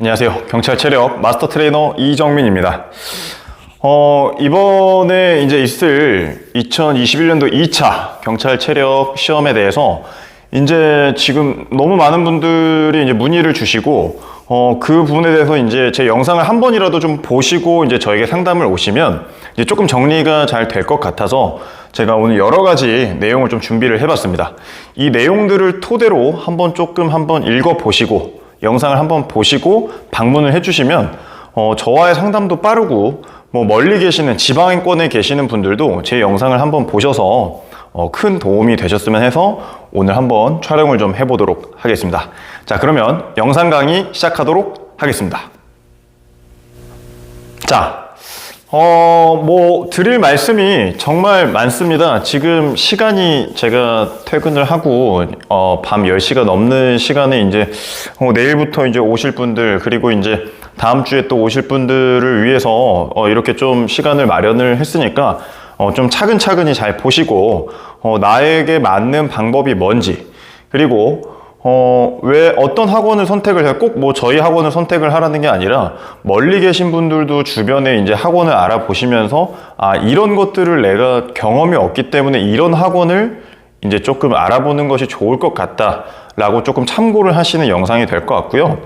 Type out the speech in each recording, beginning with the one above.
안녕하세요. 경찰 체력 마스터 트레이너 이정민입니다. 이번에 이제 있을 2021년도 2차 경찰 체력 시험에 대해서 이제 지금 너무 많은 분들이 이제 문의를 주시고 그 부분에 대해서 이제 제 영상을 한 번이라도 좀 보시고 이제 저에게 상담을 오시면 이제 조금 정리가 잘 될 것 같아서 제가 오늘 여러 가지 내용을 좀 준비를 해봤습니다. 이 내용들을 토대로 한번 읽어 보시고 영상을 한번 보시고 방문을 해주시면 저와의 상담도 빠르고 뭐 멀리 계시는 지방권에 계시는 분들도 제 영상을 한번 보셔서 큰 도움이 되셨으면 해서 오늘 한번 촬영을 좀 해보도록 하겠습니다. 자, 그러면 영상 강의 시작하도록 하겠습니다. 자, 뭐 드릴 말씀이 정말 많습니다. 지금 시간이 제가 퇴근을 하고 밤 10시가 넘는 시간에 이제 내일부터 이제 오실 분들, 그리고 이제 다음 주에 또 오실 분들을 위해서 이렇게 좀 시간을 마련을 했으니까 좀 차근차근히 잘 보시고 나에게 맞는 방법이 뭔지, 그리고 왜 어떤 학원을 선택을 해, 꼭 뭐 저희 학원을 선택을 하라는 게 아니라 멀리 계신 분들도 주변에 이제 학원을 알아보시면서 이런 것들을 내가 경험이 없기 때문에 이런 학원을 이제 조금 알아보는 것이 좋을 것 같다 라고 조금 참고를 하시는 영상이 될 것 같고요.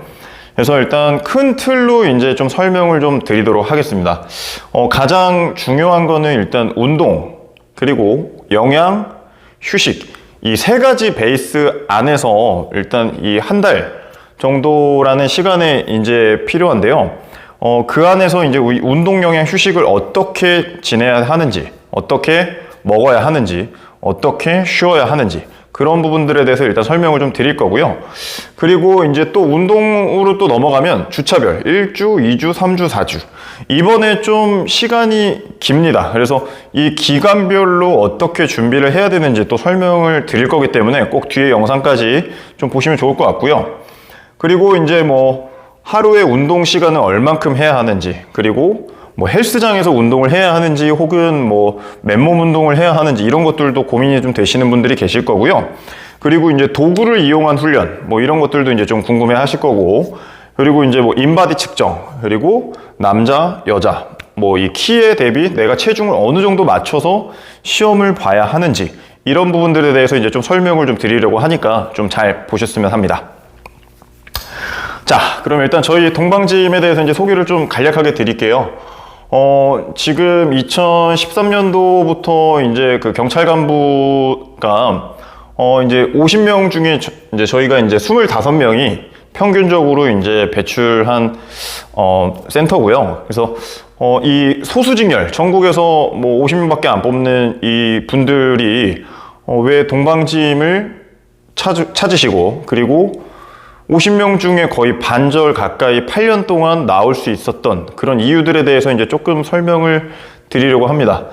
그래서 일단 큰 틀로 이제 좀 설명을 좀 드리도록 하겠습니다. 가장 중요한 거는 일단 운동, 그리고 영양, 휴식, 이 세 가지 베이스 안에서 일단 이 한 달 정도라는 시간에 이제 필요한데요. 그 안에서 이제 운동, 영양, 휴식을 어떻게 지내야 하는지, 어떻게 먹어야 하는지, 어떻게 쉬어야 하는지, 그런 부분들에 대해서 일단 설명을 좀 드릴 거고요. 그리고 이제 또 운동으로 또 넘어가면 주차별 1주, 2주, 3주, 4주. 이번에 좀 시간이 깁니다. 그래서 이 기간별로 어떻게 준비를 해야 되는지 또 설명을 드릴 거기 때문에 꼭 뒤에 영상까지 좀 보시면 좋을 것 같고요. 그리고 이제 뭐 하루에 운동 시간은 얼만큼 해야 하는지, 그리고 뭐 헬스장에서 운동을 해야 하는지 혹은 뭐 맨몸 운동을 해야 하는지 이런 것들도 고민이 좀 되시는 분들이 계실 거고요. 그리고 이제 도구를 이용한 훈련 뭐 이런 것들도 이제 좀 궁금해 하실 거고, 그리고 이제 뭐 인바디 측정, 그리고 남자, 여자 뭐 이 키에 대비 내가 체중을 어느 정도 맞춰서 시험을 봐야 하는지 이런 부분들에 대해서 이제 좀 설명을 좀 드리려고 하니까 좀 잘 보셨으면 합니다. 자, 그럼 일단 저희 동방짐에 대해서 이제 소개를 좀 간략하게 드릴게요. 지금 2013년도부터 이제 그 경찰 간부가 이제 50명 중에 이제 저희가 이제 25명이 평균적으로 이제 배출한 센터고요. 그래서 이 소수직렬 전국에서 뭐 50명밖에 안 뽑는 이 분들이 왜 동방짐을 찾으시고, 그리고 50명 중에 거의 반절 가까이 8년 동안 나올 수 있었던 그런 이유들에 대해서 이제 조금 설명을 드리려고 합니다.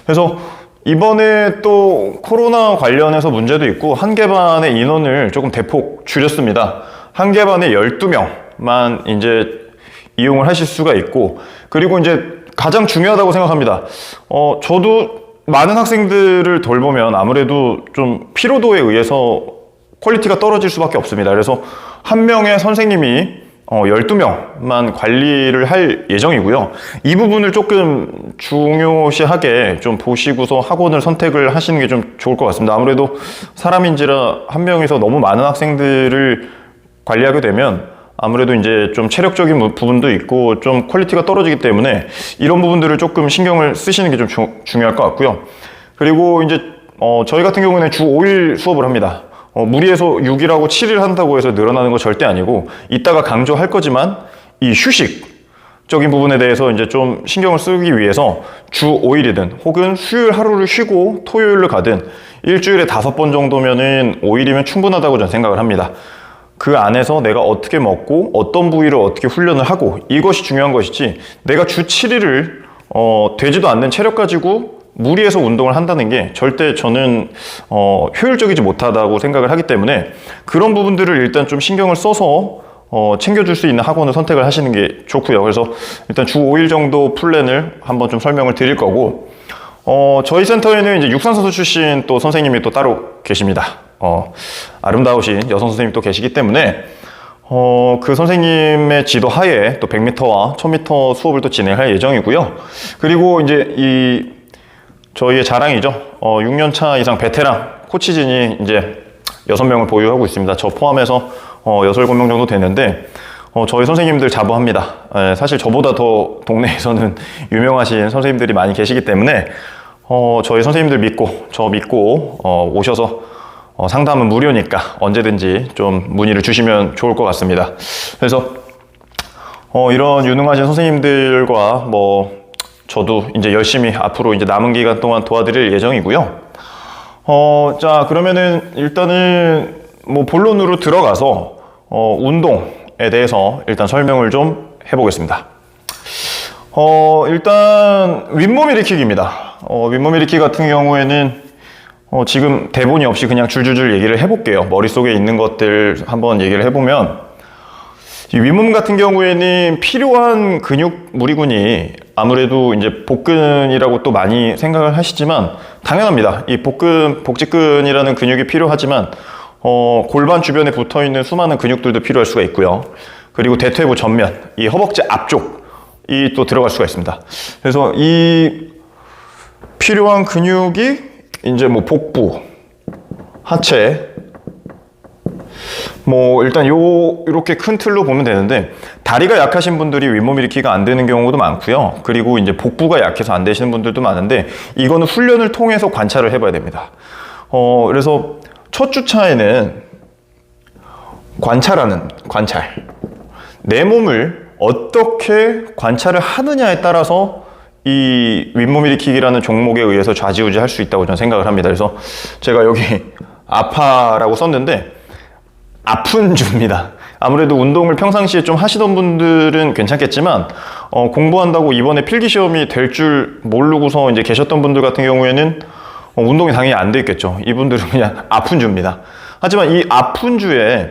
그래서 이번에 또 코로나 관련해서 문제도 있고 한개반의 인원을 조금 대폭 줄였습니다. 한개반에 12명만 이제 이용을 하실 수가 있고, 그리고 이제 가장 중요하다고 생각합니다. 저도 많은 학생들을 돌보면 아무래도 좀 피로도에 의해서 퀄리티가 떨어질 수밖에 없습니다. 그래서 한 명의 선생님이 12명만 관리를 할 예정이고요. 이 부분을 조금 중요시하게 좀 보시고서 학원을 선택을 하시는 게 좀 좋을 것 같습니다. 아무래도 사람인지라 한 명에서 너무 많은 학생들을 관리하게 되면 아무래도 이제 좀 체력적인 부분도 있고 좀 퀄리티가 떨어지기 때문에 이런 부분들을 조금 신경을 쓰시는 게 좀 중요할 것 같고요. 그리고 이제 저희 같은 경우는 주 5일 수업을 합니다. 무리해서 6일하고 7일 한다고 해서 늘어나는 거 절대 아니고, 이따가 강조할 거지만 이 휴식적인 부분에 대해서 이제 좀 신경을 쓰기 위해서 주 5일이든 혹은 수요일 하루를 쉬고 토요일을 가든 일주일에 5번 정도면은 5일이면 충분하다고 저는 생각을 합니다. 그 안에서 내가 어떻게 먹고 어떤 부위를 어떻게 훈련을 하고 이것이 중요한 것이지, 내가 주 7일을 되지도 않는 체력 가지고 무리해서 운동을 한다는 게 절대 저는 효율적이지 못하다고 생각을 하기 때문에 그런 부분들을 일단 좀 신경을 써서 챙겨줄 수 있는 학원을 선택을 하시는 게 좋고요. 그래서 일단 주 5일 정도 플랜을 한번 좀 설명을 드릴 거고, 저희 센터에는 이제 육상선수 출신 또 선생님이 또 따로 계십니다. 아름다우신 여성 선생님이 또 계시기 때문에 그 선생님의 지도 하에 또 100m와 1000m 수업을 또 진행할 예정이고요. 그리고 이제 저희의 자랑이죠. 6년차 이상 베테랑 코치진이 이제 6명을 보유하고 있습니다. 저 포함해서 6, 7명 정도 되는데, 저희 선생님들 자부합니다. 사실 저보다 더 동네에서는 유명하신 선생님들이 많이 계시기 때문에, 저희 선생님들 믿고, 저 믿고, 오셔서 상담은 무료니까 언제든지 좀 문의를 주시면 좋을 것 같습니다. 그래서 이런 유능하신 선생님들과 저도 이제 열심히 앞으로 이제 남은 기간 동안 도와드릴 예정이고요. 자, 그러면은 일단은 본론으로 들어가서 운동에 대해서 일단 설명을 좀 해보겠습니다. 일단 윗몸 일으키기입니다. 윗몸 일으키기 같은 경우에는 지금 대본이 없이 그냥 줄줄줄 얘기를 해볼게요. 머릿속에 있는 것들 한번 얘기를 해보면, 이 윗몸 같은 경우에는 필요한 근육 무리군이 아무래도 이제 복근이라고 또 많이 생각을 하시지만 당연합니다. 이 복직근이라는 근육이 필요하지만 골반 주변에 붙어 있는 수많은 근육들도 필요할 수가 있고요. 그리고 대퇴부 전면, 이 허벅지 앞쪽이 또 들어갈 수가 있습니다. 그래서 이 필요한 근육이 이제 복부, 하체, 일단 이렇게 큰 틀로 보면 되는데, 다리가 약하신 분들이 윗몸 일으키기가 안 되는 경우도 많고요. 그리고 이제 복부가 약해서 안 되시는 분들도 많은데, 이거는 훈련을 통해서 관찰을 해봐야 됩니다. 그래서 첫 주차에는 관찰. 내 몸을 어떻게 관찰을 하느냐에 따라서 이 윗몸 일으키기라는 종목에 의해서 좌지우지 할 수 있다고 저는 생각을 합니다. 그래서 제가 여기 아파라고 썼는데, 아픈 주입니다. 아무래도 운동을 평상시에 좀 하시던 분들은 괜찮겠지만, 공부한다고 이번에 필기시험이 될 줄 모르고서 이제 계셨던 분들 같은 경우에는 운동이 당연히 안 돼 있겠죠. 이분들은 그냥 아픈 주입니다. 하지만 이 아픈 주에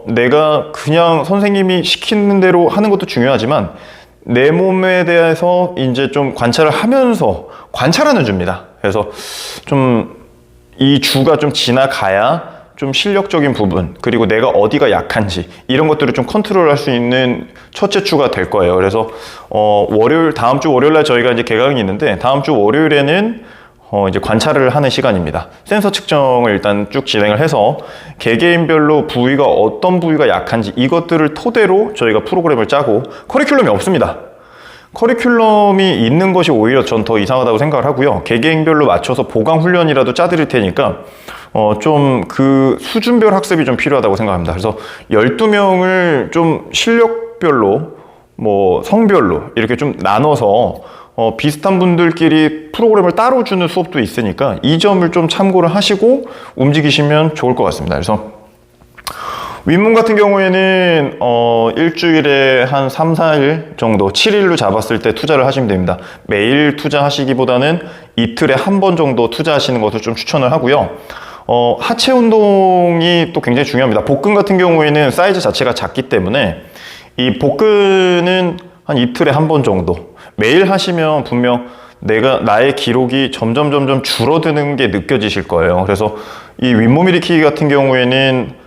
내가 그냥 선생님이 시키는 대로 하는 것도 중요하지만, 내 몸에 대해서 이제 좀 관찰을 하면서 관찰하는 주입니다. 그래서 좀 이 주가 좀 지나가야 좀 실력적인 부분, 그리고 내가 어디가 약한지 이런 것들을 좀 컨트롤할 수 있는 첫째 주가 될 거예요. 그래서 다음 주 월요일 날 저희가 이제 개강이 있는데, 다음 주 월요일에는 이제 관찰을 하는 시간입니다. 센서 측정을 일단 쭉 진행을 해서 개개인별로 부위가 어떤 부위가 약한지 이것들을 토대로 저희가 프로그램을 짜고, 커리큘럼이 없습니다. 커리큘럼이 있는 것이 오히려 전 더 이상하다고 생각을 하고요. 개개인별로 맞춰서 보강 훈련이라도 짜드릴 테니까 좀 그 수준별 학습이 좀 필요하다고 생각합니다. 그래서 12명을 좀 실력별로 성별로 이렇게 좀 나눠서 비슷한 분들끼리 프로그램을 따로 주는 수업도 있으니까 이 점을 좀 참고를 하시고 움직이시면 좋을 것 같습니다. 그래서 윗몸 같은 경우에는 일주일에 한 3, 4일 정도, 7일로 잡았을 때 투자를 하시면 됩니다. 매일 투자하시기보다는 이틀에 한 번 정도 투자하시는 것을 좀 추천을 하고요. 하체 운동이 또 굉장히 중요합니다. 복근 같은 경우에는 사이즈 자체가 작기 때문에 이 복근은 한 이틀에 한 번 정도, 매일 하시면 분명 나의 기록이 점점 줄어드는 게 느껴지실 거예요. 그래서 이 윗몸 일으키기 같은 경우에는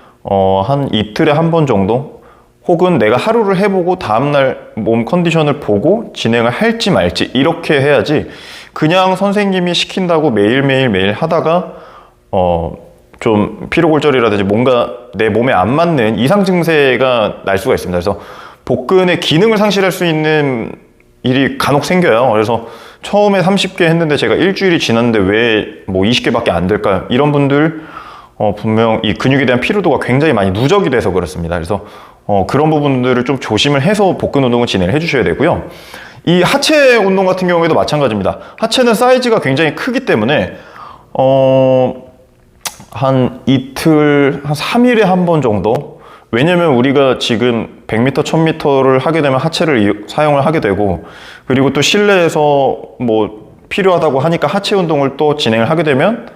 한 이틀에 한 번 정도, 혹은 내가 하루를 해보고 다음날 몸 컨디션을 보고 진행을 할지 말지 이렇게 해야지, 그냥 선생님이 시킨다고 매일 하다가 좀 피로골절이라든지 뭔가 내 몸에 안 맞는 이상 증세가 날 수가 있습니다. 그래서 복근의 기능을 상실할 수 있는 일이 간혹 생겨요. 그래서 처음에 30개 했는데 제가 일주일이 지났는데 왜 20개밖에 안 될까요? 이런 분들 분명 이 근육에 대한 피로도가 굉장히 많이 누적이 돼서 그렇습니다. 그래서 그런 부분들을 좀 조심을 해서 복근 운동을 진행을 해주셔야 되고요. 이 하체 운동 같은 경우에도 마찬가지입니다. 하체는 사이즈가 굉장히 크기 때문에 한 이틀, 한 3일에 한 번 정도, 왜냐면 우리가 지금 100m, 1000m를 하게 되면 하체를 사용을 하게 되고, 그리고 또 실내에서 필요하다고 하니까 하체 운동을 또 진행을 하게 되면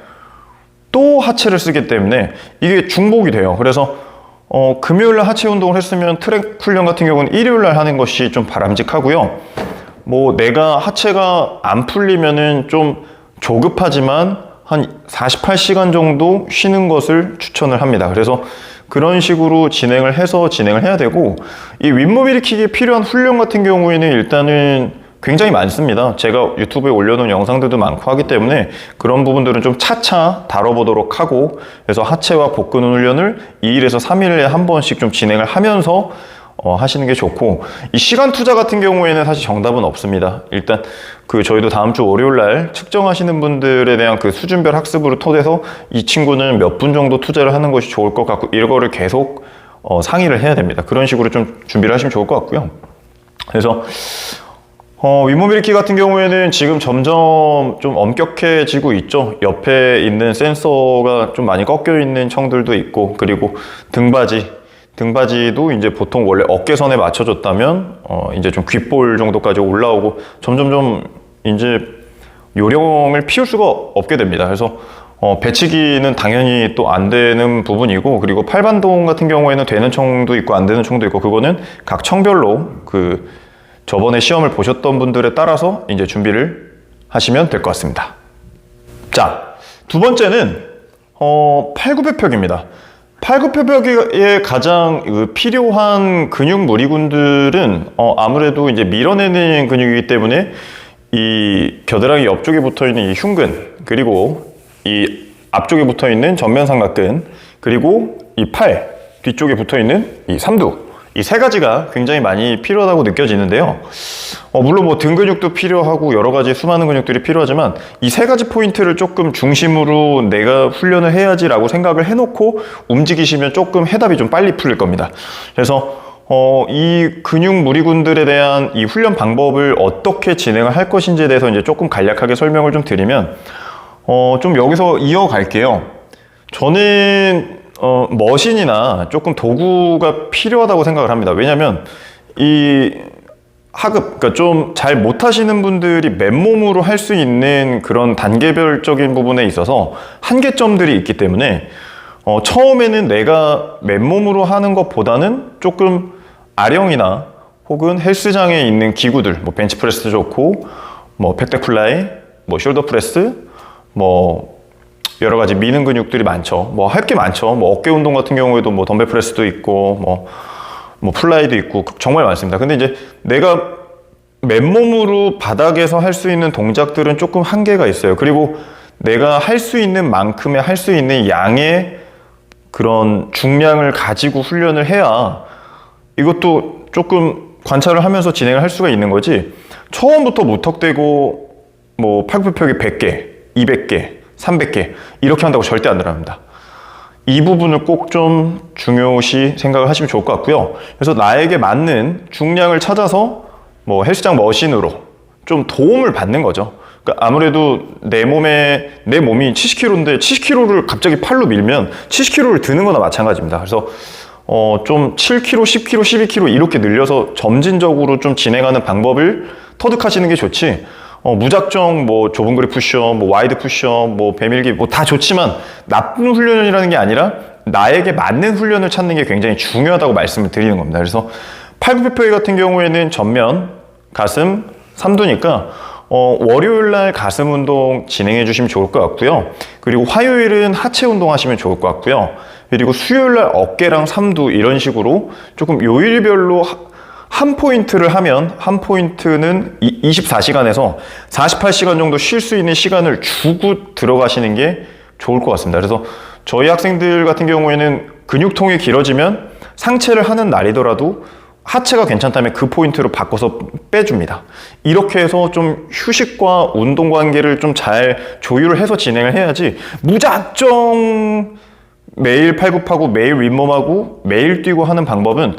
또 하체를 쓰기 때문에 이게 중복이 돼요. 그래서 금요일날 하체 운동을 했으면 트랙 훈련 같은 경우는 일요일날 하는 것이 좀 바람직하고요. 내가 하체가 안 풀리면은 좀 조급하지만 한 48시간 정도 쉬는 것을 추천을 합니다. 그래서 그런 식으로 진행을 해야 되고, 이 윗몸 일으키기에 필요한 훈련 같은 경우에는 일단은 굉장히 많습니다. 제가 유튜브에 올려놓은 영상들도 많고 하기 때문에 그런 부분들은 좀 차차 다뤄보도록 하고, 그래서 하체와 복근 훈련을 2일에서 3일에 한 번씩 좀 진행을 하면서 하시는 게 좋고, 이 시간 투자 같은 경우에는 사실 정답은 없습니다. 일단 저희도 다음 주 월요일 날 측정하시는 분들에 대한 그 수준별 학습으로 토대서 이 친구는 몇 분 정도 투자를 하는 것이 좋을 것 같고, 이거를 계속 상의를 해야 됩니다. 그런 식으로 좀 준비를 하시면 좋을 것 같고요. 그래서 윗몸 일으키기 같은 경우에는 지금 점점 좀 엄격해지고 있죠. 옆에 있는 센서가 좀 많이 꺾여 있는 청들도 있고, 그리고 등바지도 이제 보통 원래 어깨선에 맞춰줬다면 이제 좀 귓볼 정도까지 올라오고, 점점 좀 이제 요령을 피울 수가 없게 됩니다. 그래서 배치기는 당연히 또 안 되는 부분이고, 그리고 팔반동 같은 경우에는 되는 청도 있고 안 되는 청도 있고, 그거는 각 청별로 저번에 시험을 보셨던 분들에 따라서 이제 준비를 하시면 될 것 같습니다. 자, 두 번째는 팔굽혀펴기입니다. 팔굽혀펴기에 가장 필요한 근육 무리군들은 아무래도 이제 밀어내는 근육이기 때문에 이 겨드랑이 옆쪽에 붙어 있는 이 흉근, 그리고 이 앞쪽에 붙어 있는 전면 삼각근, 그리고 이 팔 뒤쪽에 붙어 있는 이 삼두, 이 세 가지가 굉장히 많이 필요하다고 느껴지는데요. 물론 뭐 등 근육도 필요하고 여러 가지 수많은 근육들이 필요하지만, 이 세 가지 포인트를 조금 중심으로 내가 훈련을 해야지라고 생각을 해놓고 움직이시면 조금 해답이 좀 빨리 풀릴 겁니다. 그래서 이 근육 무리군들에 대한 이 훈련 방법을 어떻게 진행을 할 것인지에 대해서 이제 조금 간략하게 설명을 좀 드리면, 좀 여기서 이어갈게요. 저는 머신이나 조금 도구가 필요하다고 생각을 합니다. 왜냐하면 이 그러니까 좀 잘 못하시는 분들이 맨몸으로 할 수 있는 그런 단계별적인 부분에 있어서 한계점들이 있기 때문에 처음에는 내가 맨몸으로 하는 것보다는 조금 아령이나 혹은 헬스장에 있는 기구들, 뭐 벤치프레스도 좋고, 뭐 팩데플라이, 뭐 숄더 프레스, 뭐 여러 가지 미는 근육들이 많죠. 뭐 할 게 많죠. 뭐 어깨 운동 같은 경우에도 뭐 덤벨 프레스도 있고, 뭐 플라이도 있고, 정말 많습니다. 근데 이제 내가 맨몸으로 바닥에서 할 수 있는 동작들은 조금 한계가 있어요. 그리고 내가 할 수 있는 만큼의 할 수 있는 양의 그런 중량을 가지고 훈련을 해야 이것도 조금 관찰을 하면서 진행을 할 수가 있는 거지, 처음부터 무턱대고 뭐 팔굽혀펴기 100개, 200개, 300개 이렇게 한다고 절대 안 들어갑니다. 이 부분을 꼭 좀 중요시 생각을 하시면 좋을 것 같고요. 그래서 나에게 맞는 중량을 찾아서 뭐 헬스장 머신으로 좀 도움을 받는 거죠. 그러니까 아무래도 내 몸이 70kg인데 70kg를 갑자기 팔로 밀면 70kg를 드는 거나 마찬가지입니다. 그래서 좀 7kg, 10kg, 12kg 이렇게 늘려서 점진적으로 좀 진행하는 방법을 터득하시는 게 좋지, 무작정 뭐 좁은 그립 푸시업, 뭐 와이드 푸시업, 뭐 배밀기 뭐 다 좋지만 나쁜 훈련이라는 게 아니라 나에게 맞는 훈련을 찾는 게 굉장히 중요하다고 말씀을 드리는 겁니다. 그래서 팔굽혀펴기 같은 경우에는 전면, 가슴, 삼두니까 월요일 날 가슴 운동 진행해 주시면 좋을 것 같고요. 그리고 화요일은 하체 운동 하시면 좋을 것 같고요. 그리고 수요일 날 어깨랑 삼두 이런 식으로 조금 요일별로 한 포인트를 하면, 한 포인트는 24시간에서 48시간 정도 쉴 수 있는 시간을 주고 들어가시는 게 좋을 것 같습니다. 그래서 저희 학생들 같은 경우에는 근육통이 길어지면 상체를 하는 날이더라도 하체가 괜찮다면 그 포인트로 바꿔서 빼줍니다. 이렇게 해서 좀 휴식과 운동 관계를 좀 잘 조율을 해서 진행을 해야지, 무작정 매일 팔굽하고 매일 윗몸하고 매일 뛰고 하는 방법은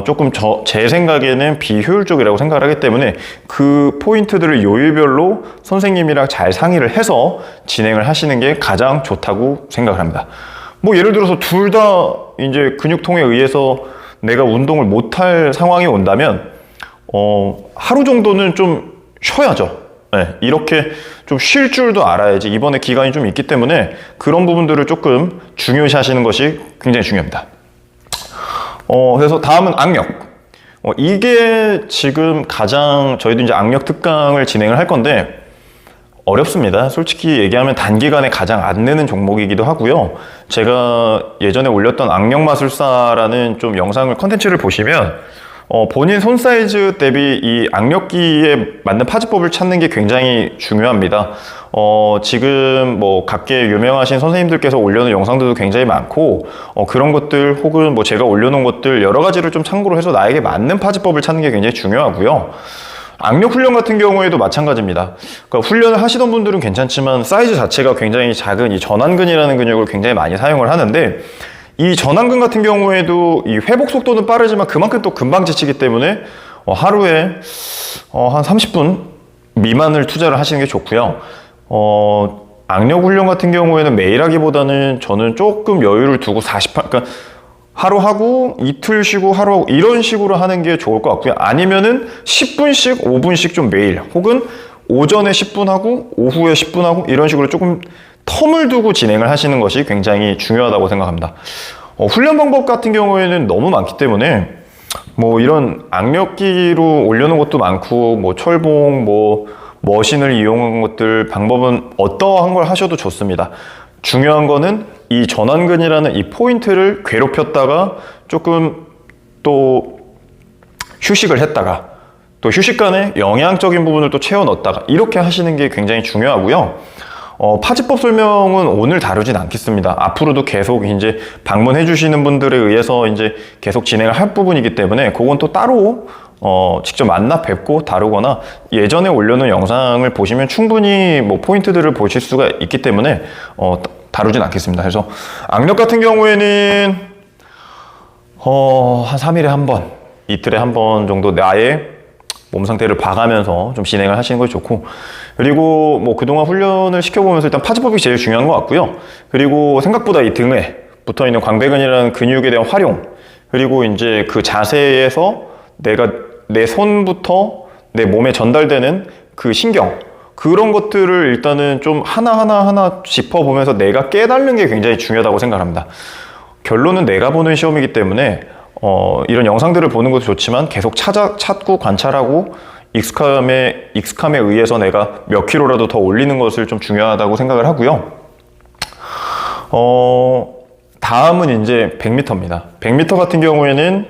조금 제 생각에는 비효율적이라고 생각을 하기 때문에 그 포인트들을 요일별로 선생님이랑 잘 상의를 해서 진행을 하시는 게 가장 좋다고 생각을 합니다. 뭐 예를 들어서 둘 다 이제 근육통에 의해서 내가 운동을 못할 상황이 온다면 하루 정도는 좀 쉬어야죠. 네, 이렇게 좀 쉴 줄도 알아야지. 이번에 기간이 좀 있기 때문에 그런 부분들을 조금 중요시 하시는 것이 굉장히 중요합니다. 그래서 다음은 악력. 이게 지금 가장, 저희도 이제 악력 특강을 진행을 할 건데, 어렵습니다. 솔직히 얘기하면 단기간에 가장 안 느는 종목이기도 하고요. 제가 예전에 올렸던 악력마술사라는 좀 영상을 컨텐츠를 보시면 본인 손 사이즈 대비 이 악력기에 맞는 파지법을 찾는 게 굉장히 중요합니다. 지금 뭐 각계 유명하신 선생님들께서 올려놓은 영상들도 굉장히 많고 그런 것들 혹은 뭐 제가 올려놓은 것들 여러 가지를 좀 참고로 해서 나에게 맞는 파지법을 찾는 게 굉장히 중요하고요. 악력 훈련 같은 경우에도 마찬가지입니다. 그러니까 훈련을 하시던 분들은 괜찮지만 사이즈 자체가 굉장히 작은 이 전완근이라는 근육을 굉장히 많이 사용을 하는데 이 전완근 같은 경우에도 이 회복 속도는 빠르지만 그만큼 또 금방 지치기 때문에 하루에 한 30분 미만을 투자를 하시는 게 좋고요. 악력 훈련 같은 경우에는 매일 하기보다는 저는 조금 여유를 두고 그러니까 하루 하고 이틀 쉬고 하루 하고 이런 식으로 하는 게 좋을 것 같고요. 아니면은 10분씩 5분씩 좀 매일 혹은 오전에 10분 하고 오후에 10분 하고 이런 식으로 조금 텀을 두고 진행을 하시는 것이 굉장히 중요하다고 생각합니다. 훈련 방법 같은 경우에는 너무 많기 때문에 뭐 이런 악력기로 올려놓은 것도 많고 뭐 철봉 뭐 머신을 이용한 것들 방법은 어떠한 걸 하셔도 좋습니다. 중요한 거는 이 전완근이라는 이 포인트를 괴롭혔다가 조금 또 휴식을 했다가 또 휴식간에 영양적인 부분을 또 채워 넣었다가 이렇게 하시는 게 굉장히 중요하고요. 파지법 설명은 오늘 다루진 않겠습니다. 앞으로도 계속 이제 방문해 주시는 분들에 의해서 이제 계속 진행을 할 부분이기 때문에 그건 또 따로 직접 만나 뵙고 다루거나 예전에 올려놓은 영상을 보시면 충분히 뭐 포인트들을 보실 수가 있기 때문에 다루진 않겠습니다. 그래서 악력 같은 경우에는 한 3일에 한 번, 이틀에 한 번 정도 나의 몸 상태를 봐가면서 좀 진행을 하시는 것이 좋고, 그리고 뭐 그동안 훈련을 시켜보면서 일단 파지법이 제일 중요한 것 같고요. 그리고 생각보다 이 등에 붙어 있는 광배근이라는 근육에 대한 활용, 그리고 이제 그 자세에서 내가 내 손부터 내 몸에 전달되는 그 신경, 그런 것들을 일단은 좀 하나하나 짚어보면서 내가 깨닫는 게 굉장히 중요하다고 생각합니다. 결론은 내가 보는 시험이기 때문에 이런 영상들을 보는 것도 좋지만 계속 찾고 관찰하고 익숙함에 의해서 내가 몇 킬로라도 더 올리는 것을 좀 중요하다고 생각을 하고요. 다음은 이제 100m입니다. 100m 같은 경우에는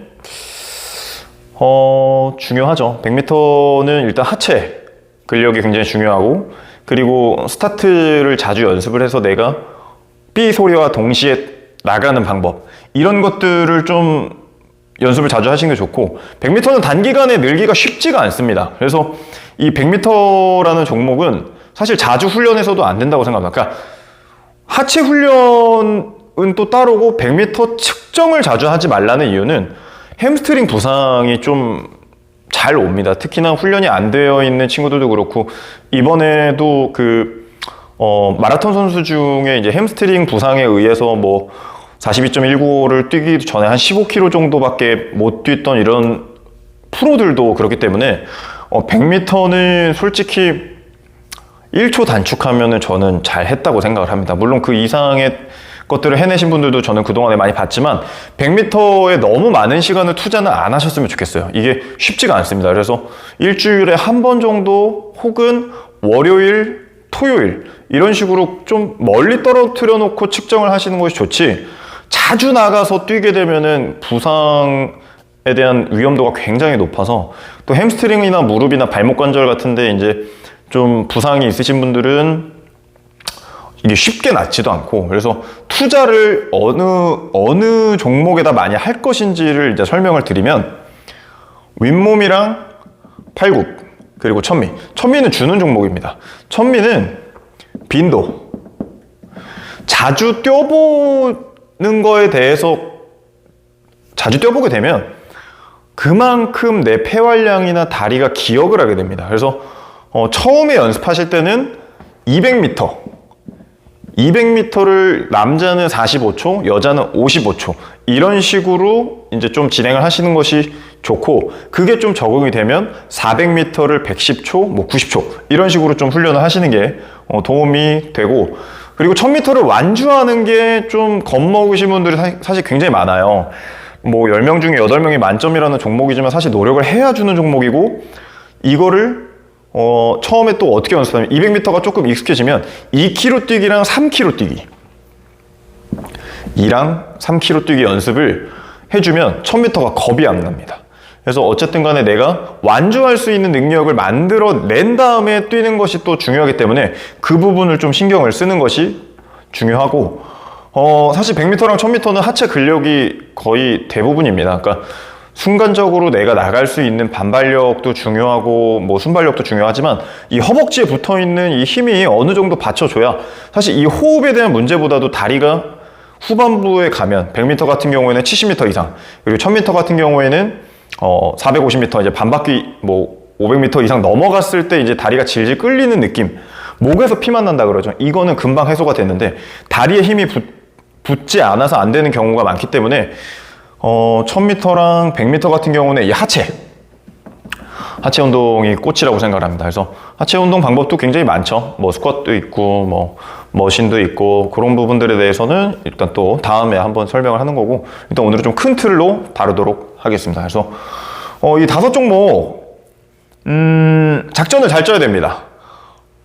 중요하죠. 100m는 일단 하체 근력이 굉장히 중요하고, 그리고 스타트를 자주 연습을 해서 내가 삐 소리와 동시에 나가는 방법, 이런 것들을 좀 연습을 자주 하시는 게 좋고, 100m는 단기간에 늘기가 쉽지가 않습니다. 그래서 이 100m라는 종목은 사실 자주 훈련해서도 안 된다고 생각합니다. 그러니까 하체 훈련은 또 따르고 100m 측정을 자주 하지 말라는 이유는 햄스트링 부상이 좀 잘 옵니다. 특히나 훈련이 안 되어 있는 친구들도 그렇고, 이번에도 마라톤 선수 중에 이제 햄스트링 부상에 의해서 뭐 42.195를 뛰기 전에 한 15km 정도밖에 못 뛰었던 이런 프로들도 그렇기 때문에 100m는 솔직히 1초 단축하면은 저는 잘 했다고 생각을 합니다. 물론 그 이상의 것들을 해내신 분들도 저는 그동안에 많이 봤지만 100m에 너무 많은 시간을 투자는 안 하셨으면 좋겠어요. 이게 쉽지가 않습니다. 그래서 일주일에 한 번 정도 혹은 월요일, 토요일 이런 식으로 좀 멀리 떨어뜨려 놓고 측정을 하시는 것이 좋지, 자주 나가서 뛰게 되면은 부상에 대한 위험도가 굉장히 높아서, 또 햄스트링이나 무릎이나 발목 관절 같은데 이제 좀 부상이 있으신 분들은 이게 쉽게 낫지도 않고, 그래서 투자를 어느 종목에다 많이 할 것인지를 이제 설명을 드리면, 윗몸이랑 팔굽 그리고 천미는 주는 종목입니다. 천미는 빈도, 자주 뛰어보는 거에 대해서 자주 뛰어보게 되면 그만큼 내 폐활량이나 다리가 기억을 하게 됩니다. 그래서 처음에 연습하실 때는 200m를 남자는 45초, 여자는 55초 이런 식으로 이제 좀 진행을 하시는 것이 좋고, 그게 좀 적응이 되면 400m를 110초, 뭐 90초 이런 식으로 좀 훈련을 하시는 게 도움이 되고, 그리고 1000m를 완주하는 게 좀 겁먹으신 분들이 사실 굉장히 많아요. 뭐 10명 중에 8명이 만점이라는 종목이지만 사실 노력을 해야 주는 종목이고, 이거를 처음에 또 어떻게 연습하냐면 200m가 조금 익숙해지면 2km 뛰기랑 3km 뛰기 2랑 3km 뛰기 연습을 해주면 1000m가 겁이 안 납니다. 그래서 어쨌든 간에 내가 완주할 수 있는 능력을 만들어낸 다음에 뛰는 것이 또 중요하기 때문에 그 부분을 좀 신경을 쓰는 것이 중요하고 사실 100m랑 1000m는 하체 근력이 거의 대부분입니다. 그러니까 순간적으로 내가 나갈 수 있는 반발력도 중요하고 뭐 순발력도 중요하지만 이 허벅지에 붙어있는 이 힘이 어느 정도 받쳐줘야 사실 이 호흡에 대한 문제보다도 다리가 후반부에 가면 100m 같은 경우에는 70m 이상 그리고 1000m 같은 경우에는 450m 이제 반바퀴 뭐 500m 이상 넘어갔을 때 이제 다리가 질질 끌리는 느낌 목에서 피만 난다 그러죠. 이거는 금방 해소가 됐는데 다리에 힘이 붙지 않아서 안 되는 경우가 많기 때문에 1000m랑 100m 같은 경우는 이 하체 운동이 꽃이라고 생각을 합니다. 그래서 하체 운동 방법도 굉장히 많죠. 뭐 스쿼트도 있고 뭐 머신도 있고 그런 부분들에 대해서는 일단 또 다음에 한번 설명을 하는 거고 일단 오늘은 좀 큰 틀로 다루도록 하겠습니다. 그래서 이 5종목 작전을 잘 짜야 됩니다.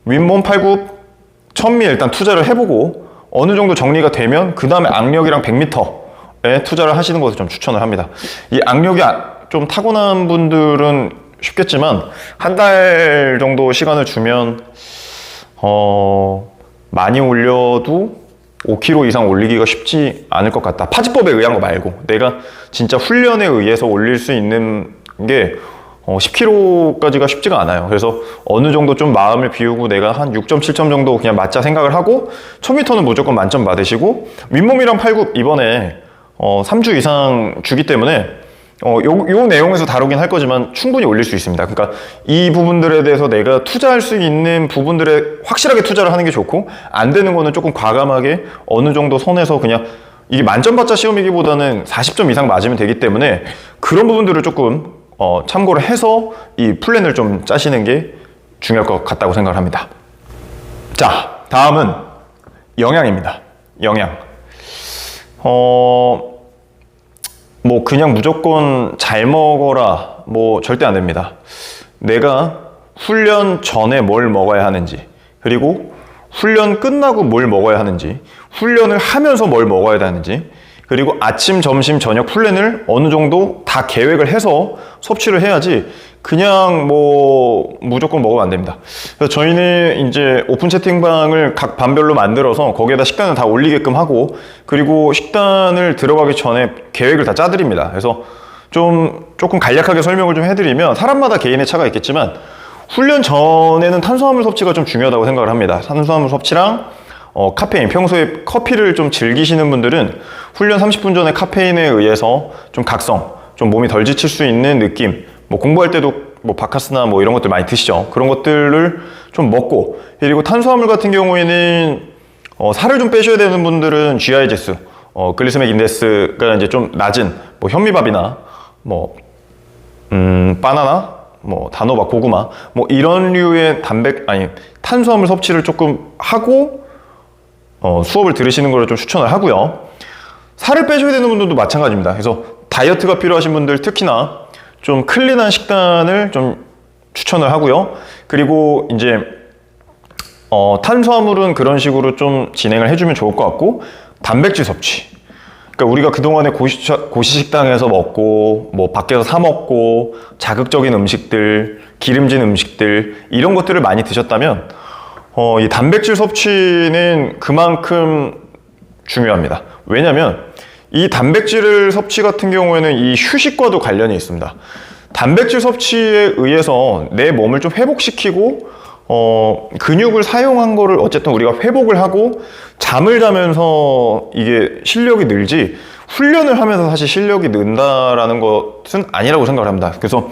윗몸 팔굽 1000미 일단 투자를 해보고 어느 정도 정리가 되면 그 다음에 악력이랑 100m에 투자를 하시는 것을 좀 추천을 합니다. 이 악력이 좀 타고난 분들은 쉽겠지만 한 달 정도 시간을 주면 많이 올려도 5kg 이상 올리기가 쉽지 않을 것 같다. 파지법에 의한 거 말고 내가 진짜 훈련에 의해서 올릴 수 있는 게 10kg까지가 쉽지가 않아요. 그래서 어느 정도 좀 마음을 비우고 내가 한 6점, 7점 정도 그냥 맞자 생각을 하고 1000m는 무조건 만점 받으시고 윗몸이랑 팔굽 이번에 3주 이상 주기 때문에 요 내용에서 다루긴 할 거지만 충분히 올릴 수 있습니다. 그러니까 이 부분들에 대해서 내가 투자할 수 있는 부분들에 확실하게 투자를 하는 게 좋고 안 되는 거는 조금 과감하게 어느 정도 선에서 그냥 이게 만점 받자 시험이기보다는 40점 이상 맞으면 되기 때문에 그런 부분들을 조금 참고를 해서 이 플랜을 좀 짜시는 게 중요할 것 같다고 생각을 합니다. 자, 다음은 영양입니다. 영양. 뭐 그냥 무조건 잘 먹어라 뭐 절대 안 됩니다. 내가 훈련 전에 뭘 먹어야 하는지 그리고 훈련 끝나고 뭘 먹어야 하는지 훈련을 하면서 뭘 먹어야 되는지 그리고 아침, 점심, 저녁 플랜을 어느 정도 다 계획을 해서 섭취를 해야지 그냥 뭐 무조건 먹으면 안 됩니다. 그래서 저희는 이제 오픈 채팅방을 각 반별로 만들어서 거기에다 식단을 다 올리게끔 하고 그리고 식단을 들어가기 전에 계획을 다 짜드립니다. 그래서 조금 간략하게 설명을 좀 해드리면 사람마다 개인의 차가 있겠지만 훈련 전에는 탄수화물 섭취가 좀 중요하다고 생각을 합니다. 탄수화물 섭취랑 카페인, 평소에 커피를 좀 즐기시는 분들은 훈련 30분 전에 카페인에 의해서 좀 각성, 좀 몸이 덜 지칠 수 있는 느낌 뭐 공부할 때도 뭐 바카스나 뭐 이런 것들 많이 드시죠. 그런 것들을 좀 먹고 그리고 탄수화물 같은 경우에는 살을 좀 빼셔야 되는 분들은 GI 지수, 글리세믹 인덱스가 이제 좀 낮은 뭐 현미밥이나 뭐 바나나, 뭐 단호박, 고구마 뭐 이런 류의 탄수화물 섭취를 조금 하고 수업을 들으시는 걸 좀 추천을 하고요. 살을 빼셔야 되는 분들도 마찬가지입니다. 그래서 다이어트가 필요하신 분들 특히나 좀 클린한 식단을 좀 추천을 하고요. 그리고 이제 탄수화물은 그런 식으로 좀 진행을 해주면 좋을 것 같고 단백질 섭취. 그러니까 우리가 그동안에 고시식당에서 먹고 뭐 밖에서 사 먹고 자극적인 음식들, 기름진 음식들 이런 것들을 많이 드셨다면 이 단백질 섭취는 그만큼 중요합니다. 왜냐면 이 단백질 섭취 같은 경우에는 이 휴식과도 관련이 있습니다. 단백질 섭취에 의해서 내 몸을 좀 회복시키고 근육을 사용한 거를 어쨌든 우리가 회복을 하고 잠을 자면서 이게 실력이 늘지 훈련을 하면서 사실 실력이 는다라는 것은 아니라고 생각을 합니다. 그래서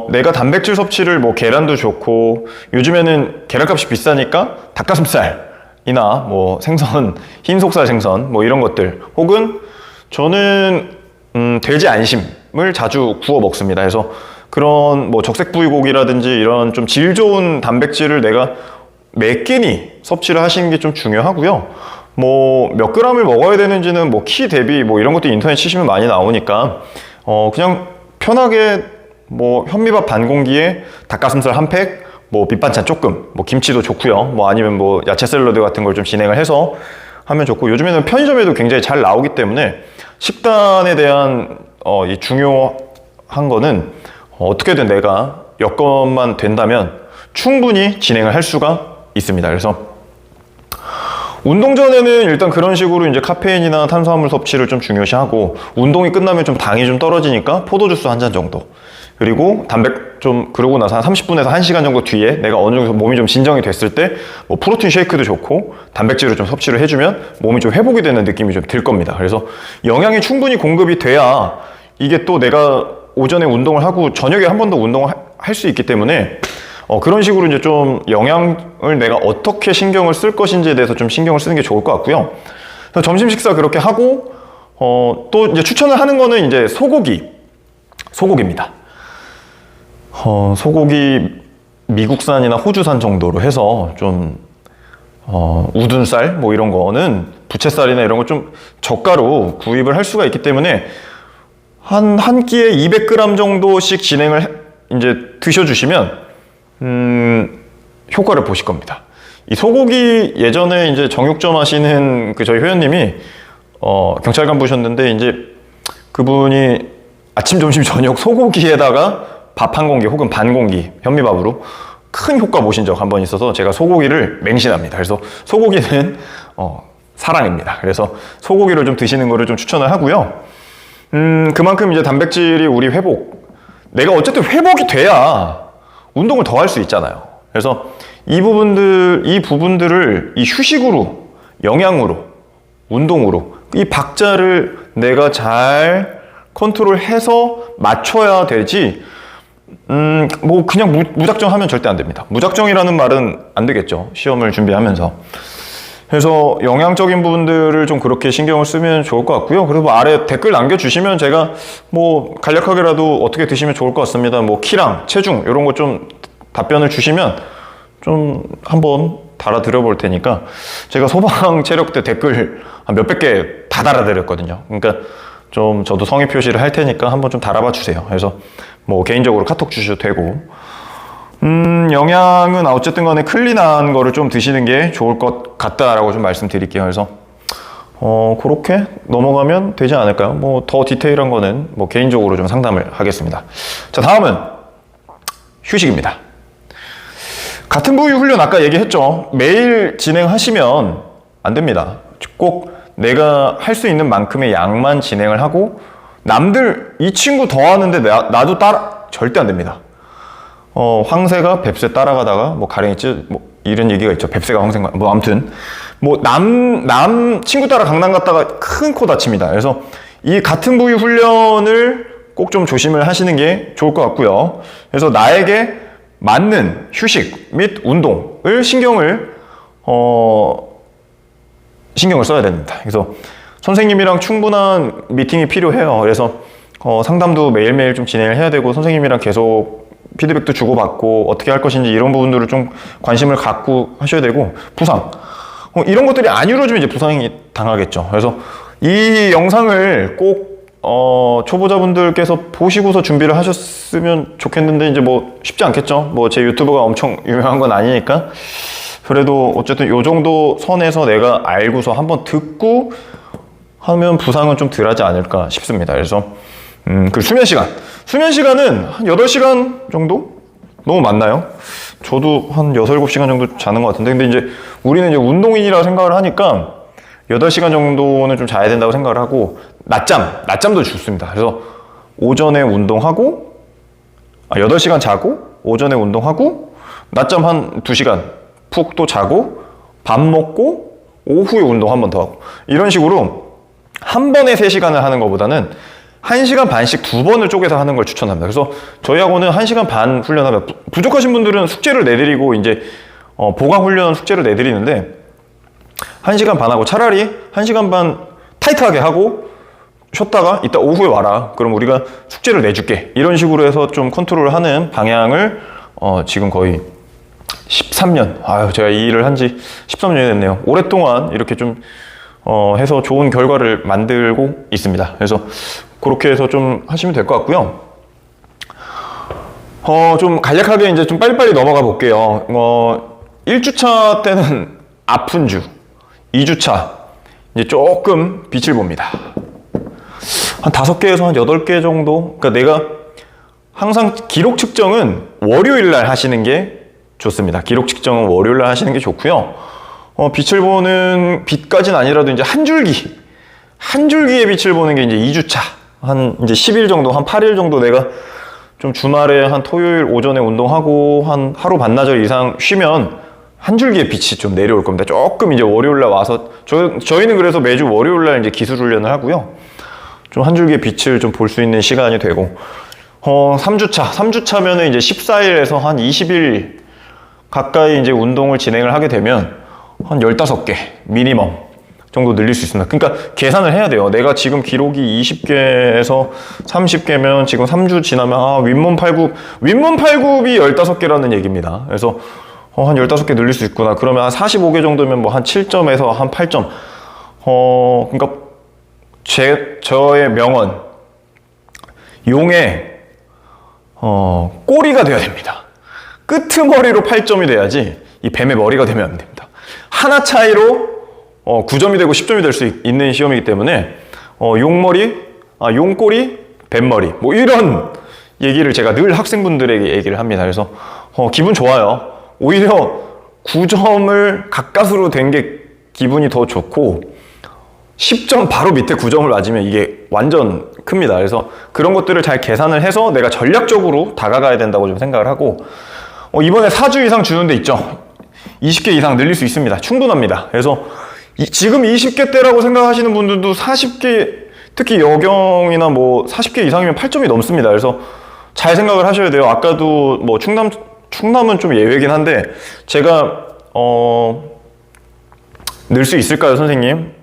내가 단백질 섭취를 뭐 계란도 좋고 요즘에는 계란값이 비싸니까 닭가슴살이나 뭐 생선, 흰속살 생선 뭐 이런 것들 혹은 저는 돼지 안심을 자주 구워 먹습니다. 그래서 그런 뭐 적색부위고기라든지 이런 좀 질 좋은 단백질을 내가 몇 끼니 섭취를 하시는 게 좀 중요하고요. 뭐 몇 그램을 먹어야 되는지는 뭐 키 대비 뭐 이런 것도 인터넷 치시면 많이 나오니까 그냥 편하게 뭐 현미밥 반 공기에 닭가슴살 한 팩 뭐 밑반찬 조금, 뭐 김치도 좋고요. 뭐 아니면 뭐 야채 샐러드 같은 걸 좀 진행을 해서 하면 좋고, 요즘에는 편의점에도 굉장히 잘 나오기 때문에 식단에 대한 이 중요한 거는 어떻게든 내가 여건만 된다면 충분히 진행을 할 수가 있습니다. 그래서 운동 전에는 일단 그런 식으로 이제 카페인이나 탄수화물 섭취를 좀 중요시하고, 운동이 끝나면 좀 당이 좀 떨어지니까 포도주스 한 잔 정도, 그리고 단백 좀, 그러고 나서 한 30분에서 1시간 정도 뒤에 내가 어느 정도 몸이 좀 진정이 됐을 때 뭐 프로틴 쉐이크도 좋고 단백질을 좀 섭취를 해주면 몸이 좀 회복이 되는 느낌이 좀 들 겁니다. 그래서 영양이 충분히 공급이 돼야 이게 또 내가 오전에 운동을 하고 저녁에 한 번 더 운동을 할 수 있기 때문에 그런 식으로 이제 좀 영양을 내가 어떻게 신경을 쓸 것인지에 대해서 좀 신경을 쓰는 게 좋을 것 같고요. 그래서 점심 식사 그렇게 하고, 또 이제 추천을 하는 거는 이제 소고기입니다. 소고기 미국산이나 호주산 정도로 해서 좀, 우둔살 뭐 이런 거는 부채살이나 이런 거 좀 저가로 구입을 할 수가 있기 때문에 한 끼에 200g 정도씩 진행을 이제 드셔주시면 효과를 보실 겁니다. 이 소고기, 예전에 이제 정육점 하시는 그 저희 회원님이 경찰 간부셨는데, 이제 그분이 아침, 점심, 저녁 소고기에다가 밥 한 공기 혹은 반 공기 현미밥으로 큰 효과 보신 적 한 번 있어서 제가 소고기를 맹신합니다. 그래서 소고기는 사랑입니다. 그래서 소고기를 좀 드시는 거를 좀 추천을 하고요. 그만큼 이제 단백질이 우리 내가 어쨌든 회복이 돼야 운동을 더 할 수 있잖아요. 그래서 이 부분들을 이 휴식으로, 영양으로, 운동으로 이 박자를 내가 잘 컨트롤해서 맞춰야 되지, 뭐 그냥 무작정 하면 절대 안 됩니다. 무작정이라는 말은 안 되겠죠. 시험을 준비하면서. 그래서 영양적인 부분들을 좀 그렇게 신경을 쓰면 좋을 것 같고요. 그리고 아래 댓글 남겨주시면 제가 뭐 간략하게라도 어떻게 드시면 좋을 것 같습니다. 뭐 키랑 체중 이런 거 좀 답변을 주시면 좀 한번 달아드려 볼 테니까, 제가 소방 체력 때 댓글 한 몇백 개 다 달아드렸거든요. 그러니까 좀 저도 성의 표시를 할 테니까 한번 좀 달아봐 주세요. 그래서 뭐 개인적으로 카톡 주셔도 되고, 영양은 어쨌든 간에 클린한 거를 좀 드시는 게 좋을 것 같다라고 좀 말씀드릴게요. 그래서 그렇게 넘어가면 되지 않을까요? 뭐 더 디테일한 거는 뭐 개인적으로 좀 상담을 하겠습니다. 자, 다음은 휴식입니다. 같은 부위 훈련 아까 얘기했죠. 매일 진행하시면 안 됩니다. 꼭 내가 할 수 있는 만큼의 양만 진행을 하고, 남들 이 친구 더 하는데 나도 절대 안 됩니다. 황새가 뱁새 따라가다가 뭐 가랭이 뭐 이런 얘기가 있죠. 뱁새가 황새가, 뭐 아무튼 뭐 남 친구 따라 강남 갔다가 큰 코 다칩니다. 그래서 이 같은 부위 훈련을 꼭 좀 조심을 하시는 게 좋을 것 같고요. 그래서 나에게 맞는 휴식 및 운동을 신경을 써야 됩니다. 그래서 선생님이랑 충분한 미팅이 필요해요. 그래서 상담도 매일매일 좀 진행을 해야 되고, 선생님이랑 계속 피드백도 주고받고 어떻게 할 것인지 이런 부분들을 좀 관심을 갖고 하셔야 되고, 부상 이런 것들이 안 이루어지면 이제 부상이 당하겠죠. 그래서 이 영상을 꼭 초보자분들께서 보시고서 준비를 하셨으면 좋겠는데, 이제 뭐 쉽지 않겠죠. 뭐 제 유튜브가 엄청 유명한 건 아니니까. 그래도 어쨌든 요 정도 선에서 내가 알고서 한번 듣고 하면 부상은 좀 덜하지 않을까 싶습니다. 그래서 그 수면 시간은 한 8시간 정도? 너무 많나요? 저도 한 6, 7시간 정도 자는 것 같은데, 근데 이제 우리는 이제 운동인이라 생각을 하니까 8시간 정도는 좀 자야 된다고 생각을 하고, 낮잠도 좋습니다. 그래서 오전에 운동하고, 8시간 자고, 오전에 운동하고, 낮잠 한 2시간 푹 또 자고, 밥 먹고, 오후에 운동 한 번 더 하고, 이런 식으로 한 번에 3시간을 하는 것보다는 1시간 반씩 2번을 쪼개서 하는 걸 추천합니다. 그래서 저희 학원은 1시간 반 훈련하면, 부족하신 분들은 숙제를 내드리고 이제 보강 훈련 숙제를 내드리는데, 1시간 반 하고, 차라리 1시간 반 타이트하게 하고 쉬었다가 이따 오후에 와라, 그럼 우리가 숙제를 내줄게, 이런 식으로 해서 좀 컨트롤을 하는 방향을 지금 거의 13년, 제가 이 일을 한 지 13년이 됐네요. 오랫동안 이렇게 좀 해서 좋은 결과를 만들고 있습니다. 그래서 그렇게 해서 좀 하시면 될 것 같고요. 좀 간략하게 이제 좀 빨리빨리 넘어가 볼게요. 1주차 때는 아픈 주, 2주차 이제 조금 빛을 봅니다. 한 5개에서 한 8개 정도. 그러니까 내가 항상 기록 측정은 월요일 날 하시는 게 좋습니다. 기록 측정은 월요일 날 하시는 게 좋고요. 빛을 보는 빛까지는 아니라도 이제 한 줄기의 빛을 보는 게 이제 2주차. 한 이제 10일 정도, 한 8일 정도 내가 좀 주말에 한 토요일 오전에 운동하고 한 하루 반나절 이상 쉬면 한 줄기의 빛이 좀 내려올 겁니다. 조금 이제 월요일 날 와서 저희는 그래서 매주 월요일 날 이제 기술 훈련을 하고요. 좀 한 줄기의 빛을 좀 볼 수 있는 시간이 되고 3주차면은 이제 14일에서 한 20일 가까이 이제 운동을 진행을 하게 되면 한 15개 미니멈 정도 늘릴 수 있습니다. 그러니까 계산을 해야 돼요. 내가 지금 기록이 20개에서 30개면 지금 3주 지나면 윗몸 팔굽이 15개라는 얘기입니다. 그래서 한 15개 늘릴 수 있구나. 그러면 한 45개 정도면 뭐 한 7점에서 한 8점. 그러니까 저의 명언 용의 꼬리가 돼야 됩니다. 끄트머리로 8점이 돼야지 이 뱀의 머리가 되면 안 됩니다. 하나 차이로 9점이 되고 10점이 될 수 있는 시험이기 때문에 용꼬리, 뱀머리 뭐 이런 얘기를 제가 늘 학생분들에게 얘기를 합니다. 그래서 기분 좋아요. 오히려 9점을 가까스로 된 게 기분이 더 좋고 10점 바로 밑에 9점을 맞으면 이게 완전 큽니다. 그래서 그런 것들을 잘 계산을 해서 내가 전략적으로 다가가야 된다고 좀 생각을 하고 이번에 4주 이상 주는 데 있죠. 20개 이상 늘릴 수 있습니다. 충분합니다. 그래서 지금 20개 때라고 생각하시는 분들도 40개, 특히 여경이나 뭐 40개 이상이면 8점이 넘습니다. 그래서 잘 생각을 하셔야 돼요. 아까도 뭐 충남은 좀 예외긴 한데 제가 늘 수 있을까요, 선생님?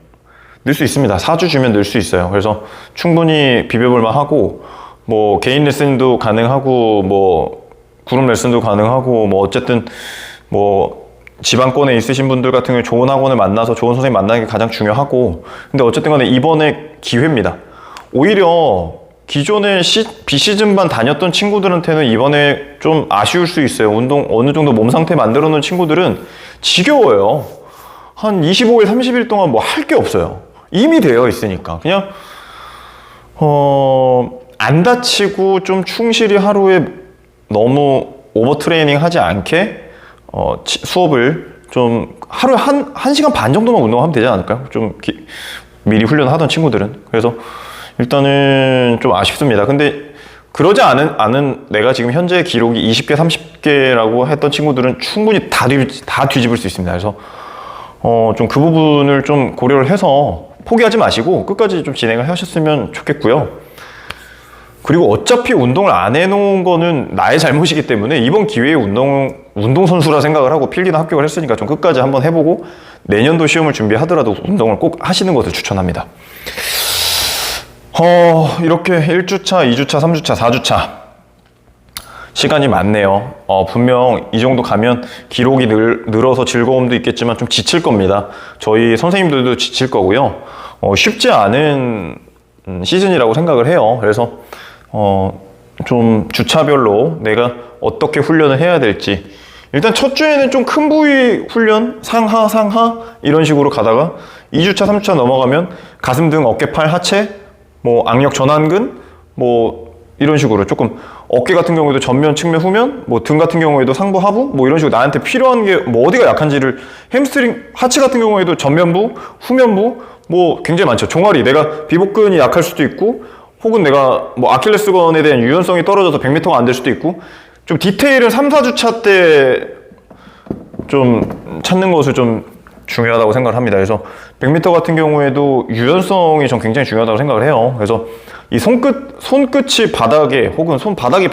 늘 수 있습니다. 4주 주면 늘 수 있어요. 그래서 충분히 비벼볼만 하고 뭐 개인 레슨도 가능하고 뭐 그룹 레슨도 가능하고 뭐 어쨌든 뭐 지방권에 있으신 분들 같은 경우에 좋은 학원을 만나서 좋은 선생님 만나는 게 가장 중요하고 근데 어쨌든 간에 이번에 기회입니다. 오히려 기존에 비시즌반 다녔던 친구들한테는 이번에 좀 아쉬울 수 있어요. 운동 어느 정도 몸 상태 만들어 놓은 친구들은 지겨워요. 한 25일, 30일 동안 뭐 할 게 없어요. 이미 되어 있으니까. 그냥 안 다치고 좀 충실히 하루에 너무 오버 트레이닝 하지 않게 수업을 좀 하루에 한 시간 반 정도만 운동하면 되지 않을까요? 좀 미리 훈련하던 친구들은. 그래서 일단은 좀 아쉽습니다. 근데 그러지 않은 내가 지금 현재 기록이 20개, 30개라고 했던 친구들은 충분히 다 뒤집을 수 있습니다. 그래서 좀 그 부분을 좀 고려를 해서 포기하지 마시고 끝까지 좀 진행을 하셨으면 좋겠고요. 그리고 어차피 운동을 안 해놓은 거는 나의 잘못이기 때문에 이번 기회에 운동선수라 생각을 하고 필기나 합격을 했으니까 좀 끝까지 한번 해보고 내년도 시험을 준비하더라도 운동을 꼭 하시는 것을 추천합니다. 이렇게 1주차, 2주차, 3주차, 4주차 시간이 많네요. 분명 이 정도 가면 기록이 늘어서 즐거움도 있겠지만 좀 지칠 겁니다. 저희 선생님들도 지칠 거고요. 쉽지 않은 시즌이라고 생각을 해요. 그래서 좀 주차별로 내가 어떻게 훈련을 해야 될지 일단 첫 주에는 좀 큰 부위 훈련 상하 이런 식으로 가다가 2주차 3주차 넘어가면 가슴 등 어깨 팔 하체 뭐 악력 전완근 뭐 이런 식으로 조금 어깨 같은 경우에도 전면 측면 후면 뭐 등 같은 경우에도 상부 하부 뭐 이런 식으로 나한테 필요한 게 뭐 어디가 약한지를 햄스트링 하체 같은 경우에도 전면부 후면부 뭐 굉장히 많죠. 종아리 내가 비복근이 약할 수도 있고 혹은 내가 뭐 아킬레스건에 대한 유연성이 떨어져서 100m가 안 될 수도 있고 좀 디테일은 3, 4주차 때 좀 찾는 것을 좀 중요하다고 생각을 합니다. 그래서 100m 같은 경우에도 유연성이 전 굉장히 중요하다고 생각을 해요. 그래서 이 손끝이 바닥에 혹은 손바닥이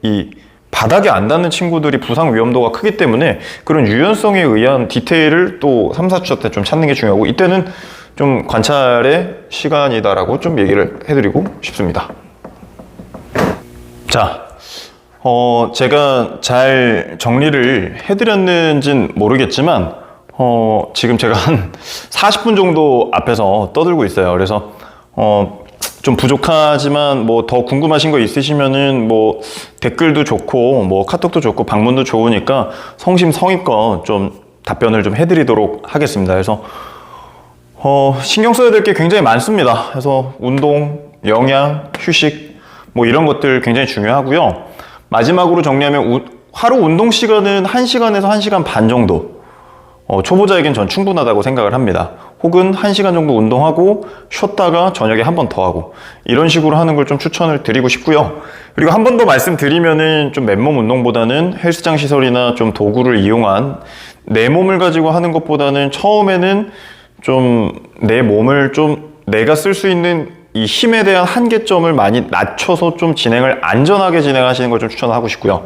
이 바닥에 안 닿는 친구들이 부상 위험도가 크기 때문에 그런 유연성에 의한 디테일을 또 3, 4주차 때 좀 찾는 게 중요하고 이때는 좀 관찰의 시간이다라고 좀 얘기를 해드리고 싶습니다. 자, 제가 잘 정리를 해드렸는지는 모르겠지만 지금 제가 한 40분 정도 앞에서 떠들고 있어요. 그래서 좀 부족하지만 뭐 더 궁금하신 거 있으시면은 뭐 댓글도 좋고 뭐 카톡도 좋고 방문도 좋으니까 성심성의껏 좀 답변을 좀 해드리도록 하겠습니다. 그래서 신경 써야 될 게 굉장히 많습니다. 그래서 운동, 영양, 휴식 뭐 이런 것들 굉장히 중요하고요. 마지막으로 정리하면 하루 운동 시간은 1시간에서 1시간 반 정도 초보자에겐 전 충분하다고 생각을 합니다. 혹은 1시간 정도 운동하고 쉬었다가 저녁에 한 번 더 하고 이런 식으로 하는 걸 좀 추천을 드리고 싶고요. 그리고 한 번 더 말씀드리면은 좀 맨몸 운동보다는 헬스장 시설이나 좀 도구를 이용한 내 몸을 가지고 하는 것보다는 처음에는 좀 내 몸을 좀 내가 쓸 수 있는 이 힘에 대한 한계점을 많이 낮춰서 좀 진행을 안전하게 진행하시는 걸 좀 추천하고 싶고요.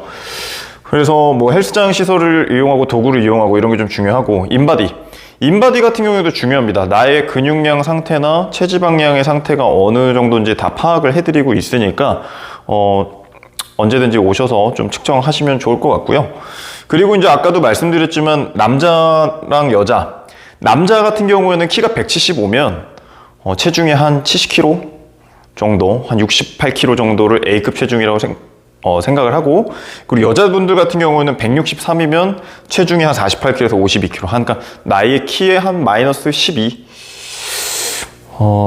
그래서 뭐 헬스장 시설을 이용하고 도구를 이용하고 이런 게 좀 중요하고 인바디 같은 경우에도 중요합니다. 나의 근육량 상태나 체지방량의 상태가 어느 정도인지 다 파악을 해드리고 있으니까 언제든지 오셔서 좀 측정하시면 좋을 것 같고요. 그리고 이제 아까도 말씀드렸지만 남자랑 여자, 남자 같은 경우에는 키가 175면 체중이 한 70kg 정도, 한 68kg 정도를 A급 체중이라고 생각을 하고, 그리고 여자분들 같은 경우는 163이면 체중이 한 48kg에서 52kg, 그러니까 나의 키에 한 마이너스 12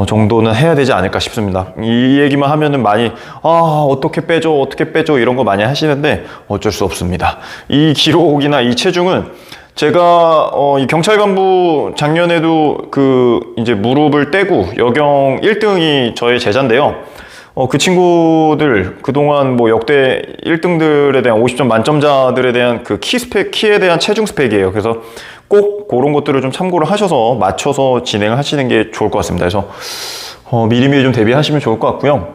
정도는 해야 되지 않을까 싶습니다. 이 얘기만 하면은 많이 어떻게 빼줘 이런 거 많이 하시는데 어쩔 수 없습니다. 이 기록이나 이 체중은 제가 이 경찰 간부 작년에도 이제 무릎을 떼고 여경 1등이 저의 제자인데요. 그 친구들 그동안 뭐 역대 1등들에 대한 50점 만점자들에 대한 그 키에 대한 체중 스펙이에요. 그래서 꼭 그런 것들을 좀 참고를 하셔서 맞춰서 진행을 하시는 게 좋을 것 같습니다. 그래서 미리미리 좀 대비하시면 좋을 것 같고요.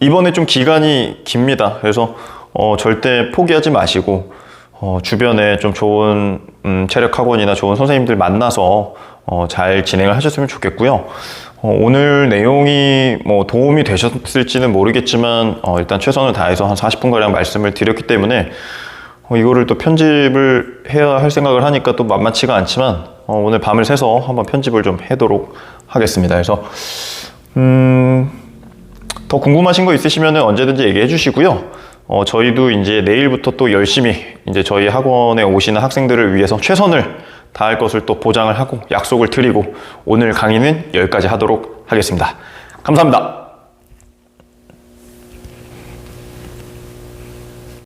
이번에 좀 기간이 깁니다. 그래서 절대 포기하지 마시고 주변에 좀 좋은 체력 학원이나 좋은 선생님들 만나서 잘 진행을 하셨으면 좋겠고요. 오늘 내용이 뭐 도움이 되셨을지는 모르겠지만 일단 최선을 다해서 한 40분가량 말씀을 드렸기 때문에 이거를 또 편집을 해야 할 생각을 하니까 또 만만치가 않지만 오늘 밤을 새서 한번 편집을 좀 하도록 하겠습니다. 그래서 더 궁금하신 거 있으시면 언제든지 얘기해 주시고요. 저희도 이제 내일부터 또 열심히 이제 저희 학원에 오시는 학생들을 위해서 최선을 다할 것을 또 보장을 하고 약속을 드리고 오늘 강의는 여기까지 하도록 하겠습니다. 감사합니다.